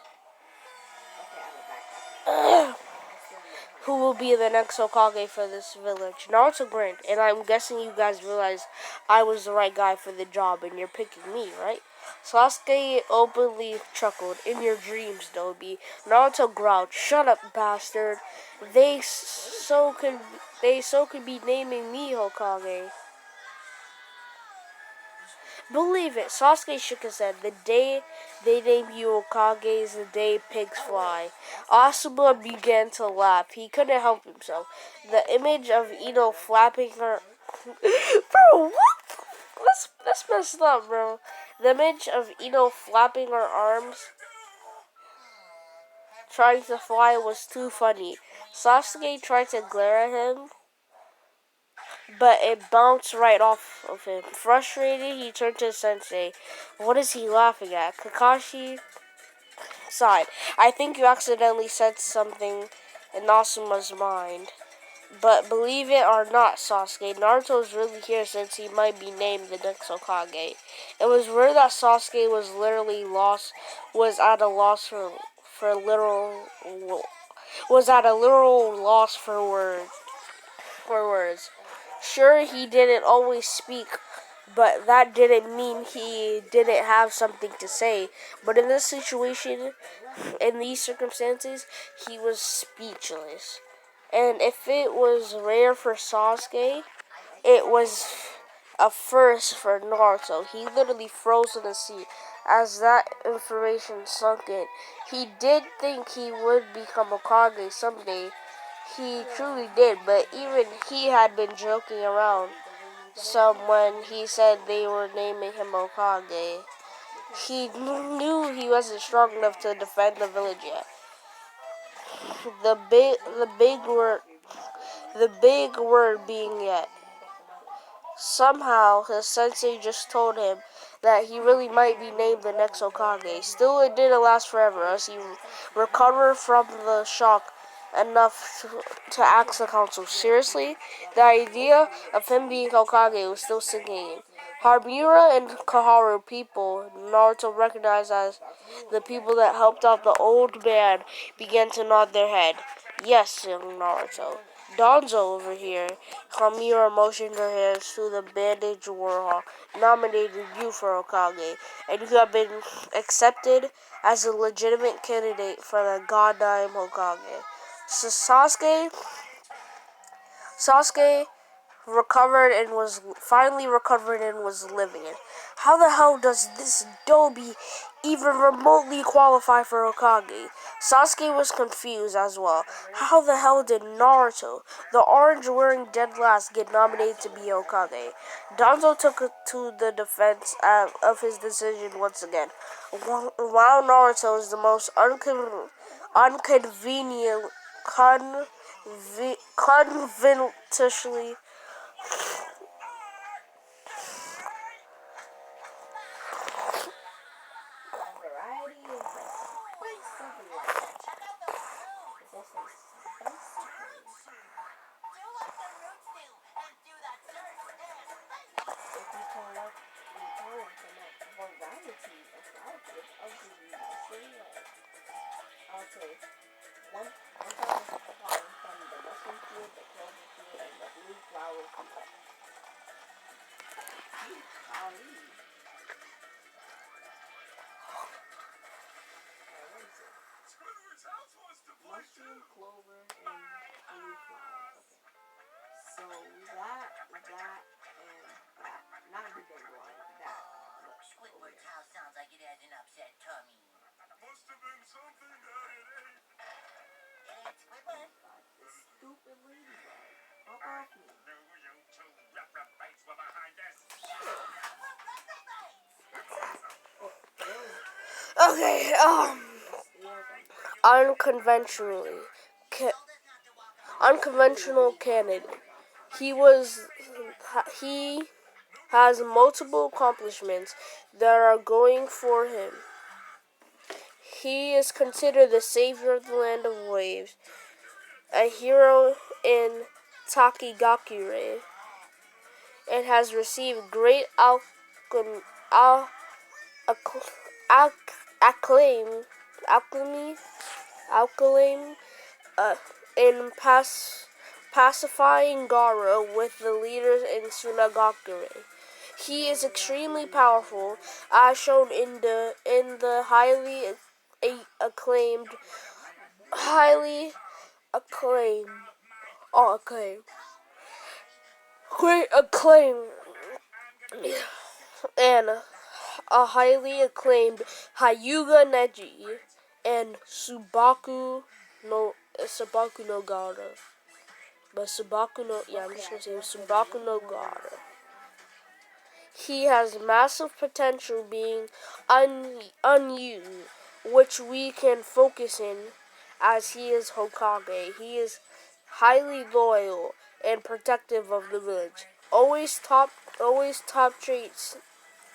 who will be the next Hokage for this village. Naruto grinned, and I'm guessing you guys realize I was the right guy for the job, and you're picking me, right? Sasuke openly chuckled. In your dreams, Dobi. Naruto growled, shut up, bastard. They so could be naming me Hokage. Believe it, Sasuke shook his head. The day they name you Hokage is the day pigs fly. Asuma began to laugh. He couldn't help himself. The image of Ino flapping her... Bro, what? That's messed up, bro. The image of Ino flapping her arms, trying to fly, was too funny. Sasuke tried to glare at him, but it bounced right off of him. Frustrated, he turned to his sensei. What is he laughing at? Kakashi sighed. I think you accidentally said something in Nasuma's mind. But believe it or not, Sasuke, Naruto's really here since he might be named the next Hokage. It was word that Sasuke was literally lost, was at a loss for literal, was at a literal loss for words. Sure, he didn't always speak, but that didn't mean he didn't have something to say. But in this situation, in these circumstances, he was speechless. And if it was rare for Sasuke, it was a first for Naruto. He literally froze in the seat as that information sunk in. He did think he would become Hokage someday. He truly did, but even he had been joking around some when he said they were naming him Hokage. He knew he wasn't strong enough to defend the village yet. The big word being yet. Somehow, his sensei just told him that he really might be named the next Hokage. Still, it didn't last forever as he recovered from the shock enough to ask the council. Seriously? The idea of him being Hokage was still sinking in. Harmura and Kaharu people Naruto recognized as the people that helped out the old man began to nod their head. Yes, young Naruto. Donzo over here. Hamura motioned her hands to the bandaged Warhawk, nominated you for Hokage, and you have been accepted as a legitimate candidate for the goddamn Hokage. So Sasuke finally recovered and was living it. How the hell does this Dobi even remotely qualify for Hokage? Sasuke was confused as well. How the hell did Naruto, the orange-wearing dead last, get nominated to be Hokage? Danzo took it to the defense of his decision once again. While Naruto is the most unconvenient, conveniently Check out those roots. Roots? Do like the roots do and do that dirt and Squidward's house sounds like it has an upset tummy. Must have been something that it ate. It ate Squidward. Stupid ladybug. Fuck off me. No, you two reprobates were behind this. Okay, unconventionally, unconventional candidate. He has multiple accomplishments that are going for him. He is considered the savior of the land of waves, a hero in Takigakure, and has received great acclaim, acclaim in pacifying Gara with the leaders in Sunagakure. He is extremely powerful, as shown in the acclaimed, highly acclaimed, oh, acclaimed, great acclaim, and a highly acclaimed Hyuga Neji and Subaku no Gara. But I'm just gonna say Subaku no Gara. He has massive potential being unused, which we can focus in as he is Hokage. He is highly loyal, and protective of the village. Always top traits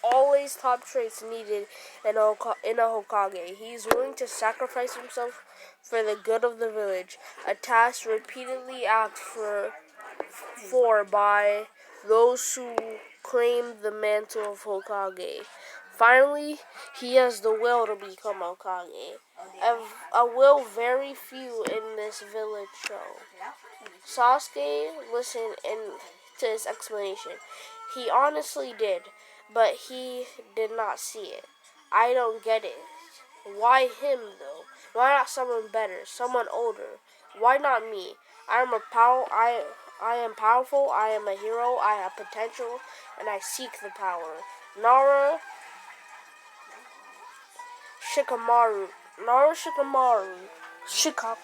always top traits needed in a Hokage. He is willing to sacrifice himself for the good of the village, a task repeatedly asked for by those who claim the mantle of Hokage. Finally, he has the will to become Hokage. A will very few in this village show. Sasuke listened to his explanation. He honestly did, but he did not see it. I don't get it. Why him though? Why not someone better, someone older? Why not me? I am powerful, I am a hero, I have potential, and I seek the power. Nara Shikamaru. Nara Shikamaru. Shikaku.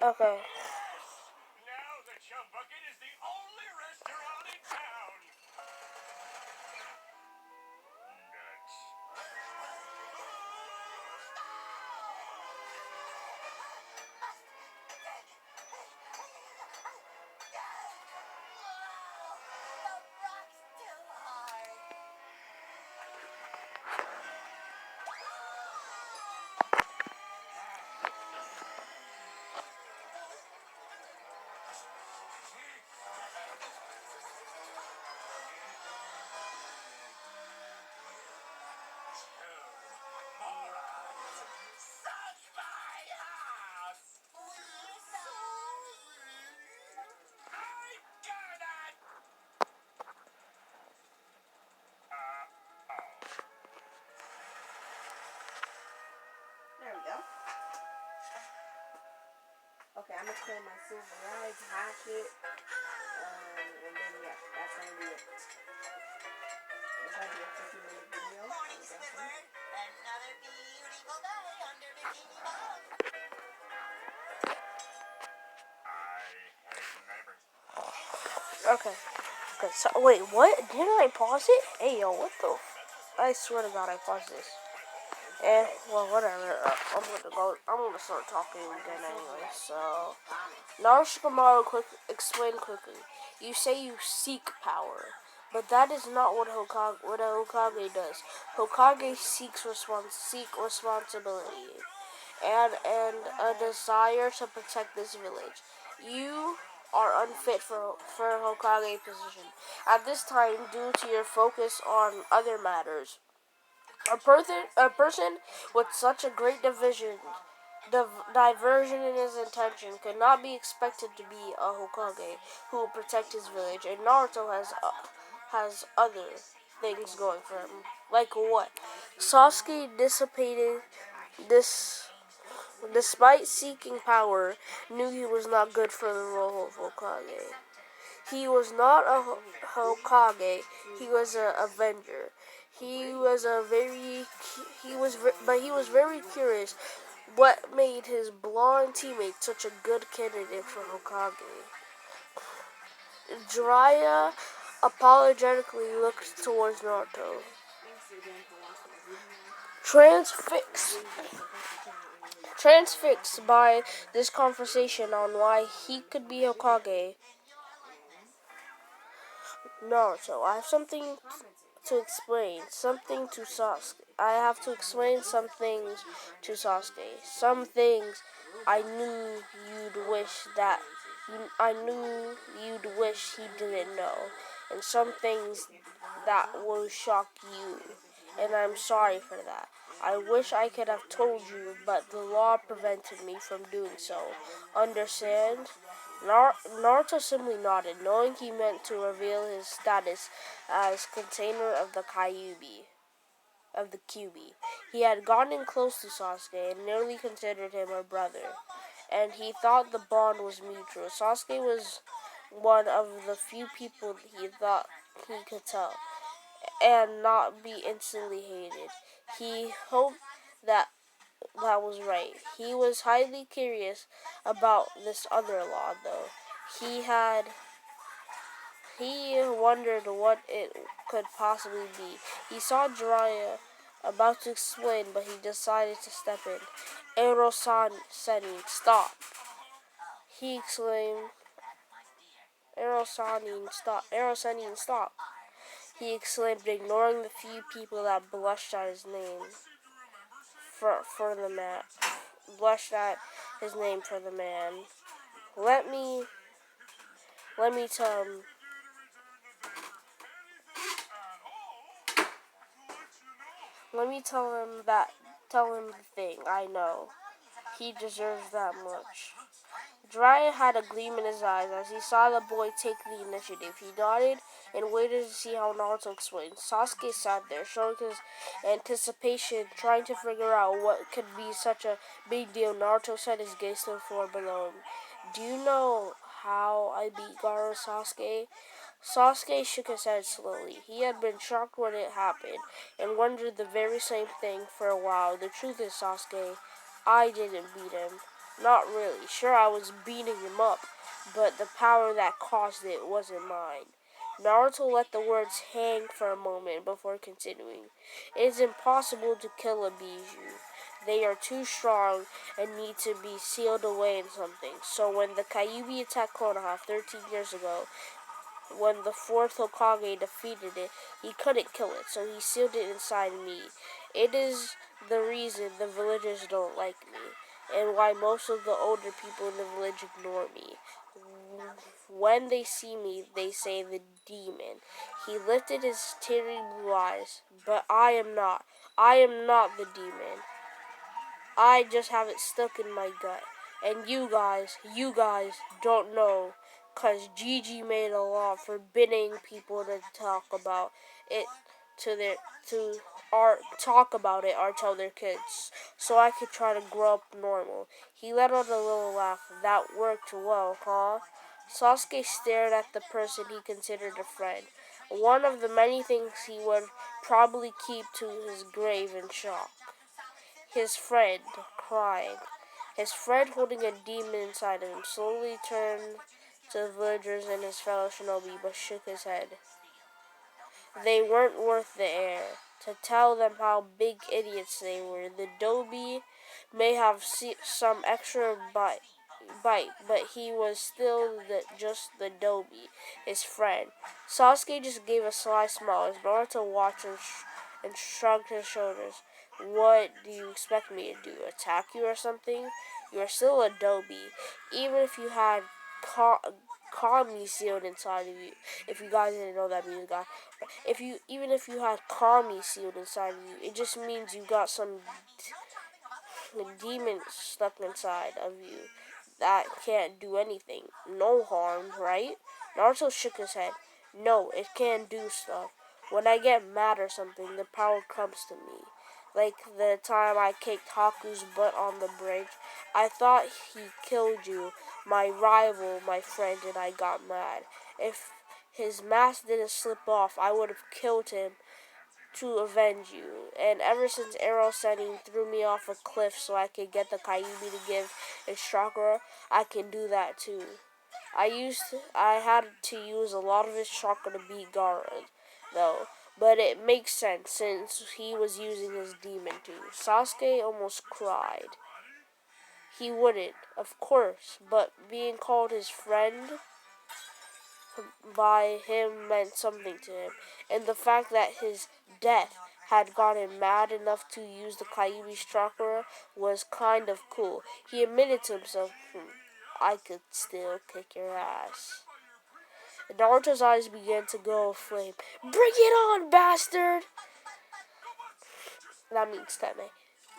Okay. Now the Chum Bucket is the only restaurant in town. Nuts. There we go. Okay, I'm gonna clear my silver rides, hack it, and then yeah, that's gonna be it. It's gonna be a 50-minute video. Morning, Squidward. Another beautiful day under Bikini Bottom. I hate neighbors. Okay. Okay, so wait, what? Didn't I pause it? Hey, yo, what the? I swear to God, I paused this. And well, whatever. I'm gonna start talking again anyway. So, Naruto explain quickly. You say you seek power, but that is not what a Hokage does. Hokage seek responsibility and a desire to protect this village. You are unfit for a Hokage position at this time due to your focus on other matters. A person with such a great diversion in his intention could not be expected to be a Hokage who will protect his village. And Naruto has other things going for him. Like what? Sasuke dissipated this. Despite seeking power, knew he was not good for the role of Hokage. He was not a Hokage. He was an Avenger. He was a very but he was very curious what made his blonde teammate such a good candidate for Hokage. Jiraiya apologetically looked towards Naruto. Transfixed by this conversation on why he could be Hokage, Naruto, I have something to explain. Something to Sasuke. I have to explain some things to Sasuke. Some things I knew you'd wish that I knew you'd wish he didn't know, and some things that will shock you. And I'm sorry for that. I wish I could have told you, but the law prevented me from doing so. Understand? Naruto simply nodded, knowing he meant to reveal his status as container of the Kyuubi. He had gotten close to Sasuke and nearly considered him a brother, and he thought the bond was mutual. Sasuke was one of the few people he thought he could tell and not be instantly hated. He hoped that that was right. He was highly curious about this other law, though. He had He wondered what it could possibly be. He saw Jiraiya about to explain, but he decided to step in. Senin, stop! He exclaimed. Senin, stop! He exclaimed, ignoring the few people that blushed at his name for the man. Blushed at his name for the man. Let me tell him. Let me tell him that. Tell him the thing. I know. He deserves that much. Jiraiya had a gleam in his eyes as he saw the boy take the initiative. He nodded and waited to see how Naruto explained. Sasuke sat there, showing his anticipation, trying to figure out what could be such a big deal. Naruto set his gaze to the floor below him. Do you know how I beat Gaara, Sasuke? Sasuke shook his head slowly. He had been shocked when it happened and wondered the very same thing for a while. The truth is, Sasuke, I didn't beat him. Not really. Sure, I was beating him up, but the power that caused it wasn't mine. Naruto let the words hang for a moment before continuing. It is impossible to kill a Biju. They are too strong and need to be sealed away in something. So when the Kyuubi attacked Konoha 13 years ago, when the fourth Hokage defeated it, he couldn't kill it, so he sealed it inside me. It is the reason the villagers don't like me, and why most of the older people in the village ignore me. When they see me, they say the demon. He lifted his teary blue eyes, but I am not. I am not the demon. I just have it stuck in my gut. And you guys don't know, cause Gigi made a law forbidding people to talk about it talk about it or tell their kids, so I could try to grow up normal. He let out a little laugh. That worked well, huh? Sasuke stared at the person he considered a friend. One of the many things he would probably keep to his grave in shock. His friend, crying. His friend holding a demon inside of him slowly turned to the villagers and his fellow shinobi, but shook his head. They weren't worth the air. To tell them how big idiots they were, the Dobi may have some extra bite, but he was still just the Dobi, his friend. Sasuke just gave a sly smile as Naruto watched and shrugged his shoulders. What do you expect me to do? Attack you or something? You are still a Dobi, even if you had Kami sealed inside of you. If you guys didn't know that means God. Even if you had Kami sealed inside of you, it just means you got some demon stuck inside of you that can't do anything. No harm, right? Naruto shook his head. No, it can do stuff. When I get mad or something, the power comes to me. Like the time I kicked Haku's butt on the bridge. I thought he killed you, my rival, my friend, and I got mad. If his mask didn't slip off, I would have killed him to avenge you. And ever since Arrow Setting threw me off a cliff so I could get the Kyuubi to give its chakra, I can do that too. I had to use a lot of his chakra to beat Gaara, though. But it makes sense since he was using his demon too. Sasuke almost cried. He wouldn't, of course, but being called his friend by him meant something to him. And the fact that his death had got him mad enough to use the Kyuubi's chakra was kind of cool. He admitted to himself, I could still kick your ass. And Naruto's eyes began to go aflame. Bring it on, bastard! That means Teme.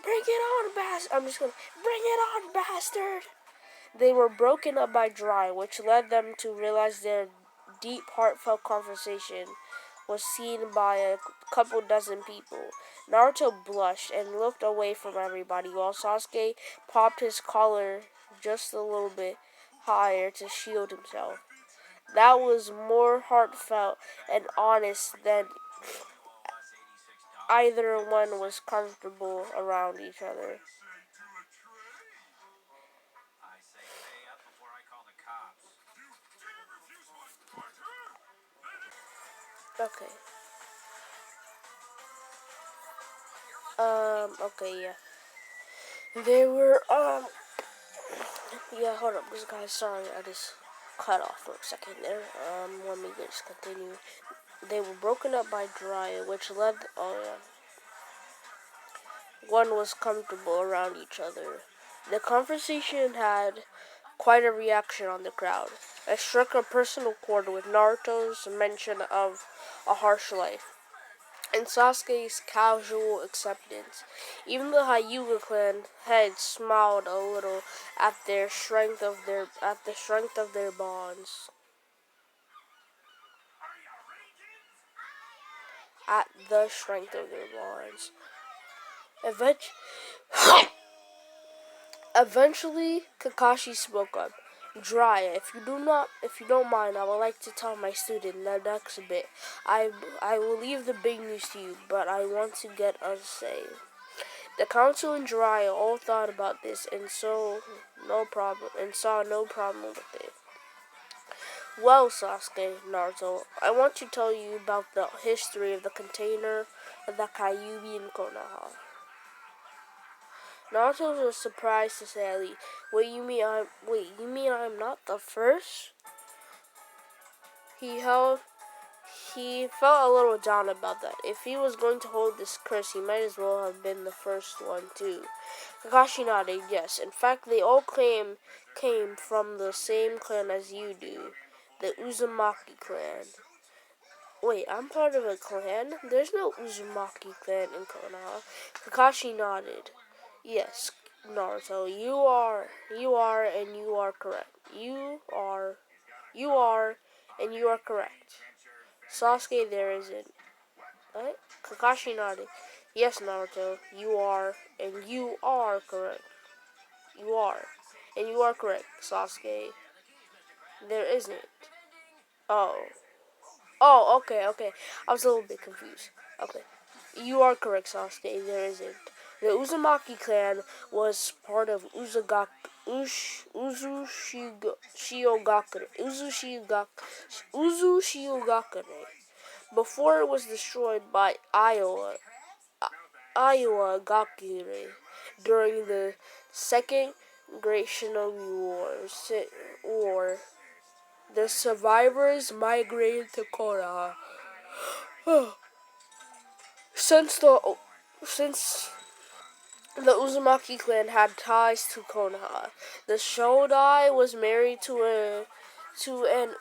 Bring it on, bastard! I'm just gonna, bring it on, bastard! They were broken up by Jiraiya, which led them to realize their deep, heartfelt conversation was seen by a couple dozen people. Naruto blushed and looked away from everybody, while Sasuke popped his collar just a little bit higher to shield himself. That was more heartfelt and honest than either one was comfortable around each other. Okay. Okay, yeah. They were, yeah, hold up, this guy, sorry, I just cut off for a second there. Let me just continue. They were broken up by Jiraiya, which led, oh yeah, one was comfortable around each other. The conversation had quite a reaction on the crowd. It struck a personal chord with Naruto's mention of a harsh life and Sasuke's casual acceptance. Even the Hyuga clan heads smiled a little at the strength of their bonds. At the strength of their bonds. Eventually, Kakashi spoke up. Jiraiya, if you don't mind, I would like to tell my student the next bit. I will leave the big news to you, but I want to get us say. The council and Jiraiya all thought about this and saw no problem with it. Well, Sasuke, Naruto, I want to tell you about the history of the container of the Kyuubi in Konoha. Naruto was surprised to say at least. You mean I'm not the first? He held He felt a little down about that. If he was going to hold this curse, he might as well have been the first one too. Kakashi nodded, yes. In fact, they all came from the same clan as you do, the Uzumaki clan. Wait, I'm part of a clan? There's no Uzumaki clan in Konoha. Kakashi nodded. Yes, Naruto, you are, and you are correct. You are, and you are correct. Sasuke, there isn't. What? Kakashi nodded. Yes, Naruto, you are, and you are correct. You are, and you are correct, Sasuke. There isn't. Oh. Oh, okay. I was a little bit confused. Okay. You are correct, Sasuke. There isn't. The Uzumaki clan was part of Uzushiogakure before it was destroyed by Iowa Gakure during the Second Great Shinobi War. The survivors migrated to Konoha. Since the Uzumaki clan had ties to Konoha, the Shodai was married to an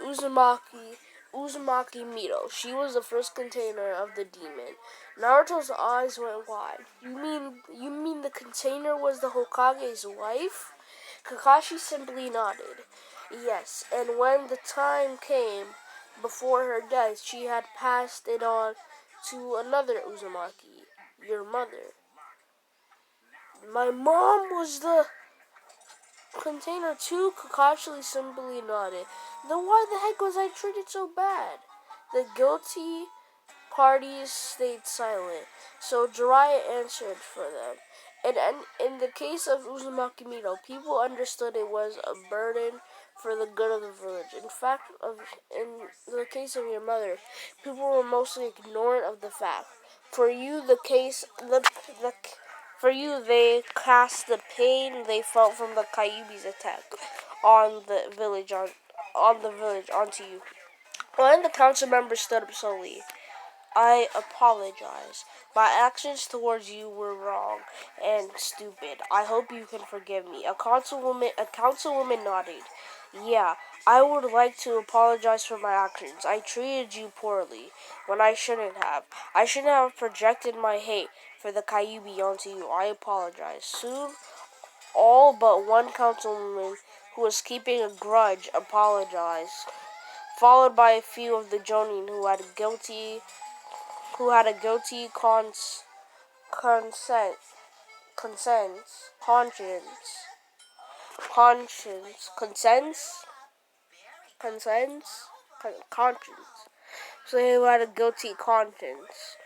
Uzumaki Mito. She was the first container of the demon. Naruto's eyes went wide. You mean the container was the Hokage's wife? Kakashi simply nodded. Yes, and when the time came before her death, she had passed it on to another Uzumaki, your mother. My mom was the container too? Kakashi simply nodded. Then why the heck was I treated so bad? The guilty parties stayed silent, so Jiraiya answered for them. And in the case of Uzumaki Mito, people understood it was a burden for the good of the village. In fact, in the case of your mother, people were mostly ignorant of the fact. For you, they cast the pain they felt from the Kyuubi's attack on the village onto you. One of the council members stood up slowly. I apologize. My actions towards you were wrong and stupid. I hope you can forgive me. A councilwoman nodded. Yeah, I would like to apologize for my actions. I treated you poorly when I shouldn't have. I shouldn't have projected my hate for the Kyuubi onto you. I apologize. Soon, all but one councilwoman who was keeping a grudge apologized, followed by a few of the Jonin who had a guilty conscience, conscience. So he had a guilty conscience.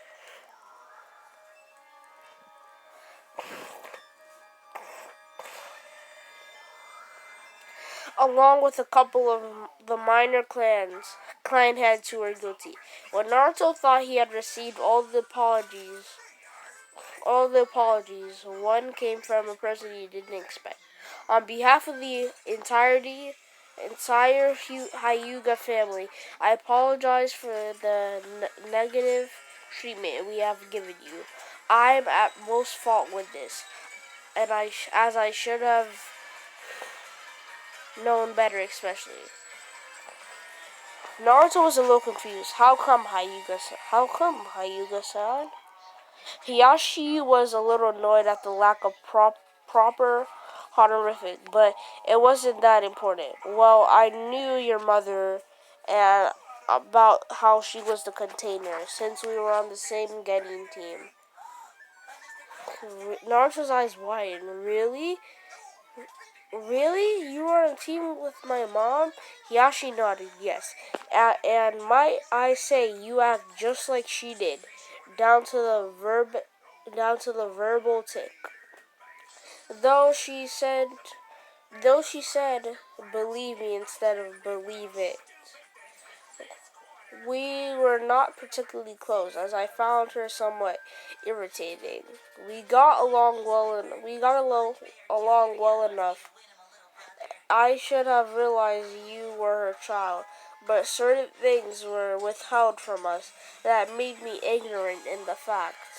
along with a couple of the minor clan heads who were guilty. When Naruto thought he had received all the apologies, one came from a person he didn't expect. On behalf of the entire Hyuga family, I apologize for the negative treatment we have given you. I am at most fault with this, and as I should have known better, especially. Naruto was a little confused. How come Hyuga-san? Hiyashi was a little annoyed at the lack of proper honorific, but it wasn't that important. Well, I knew your mother and about how she was the container since we were on the same getting team. Naruto's eyes widened. Really? Really? You were on a team with my mom? Hiyashi nodded, yes. And might I say you act just like she did, down to the verbal tick. Though she said, believe me instead of believe it. We were not particularly close, as I found her somewhat irritating. We got along well enough. I should have realized you were her child, but certain things were withheld from us that made me ignorant in the fact.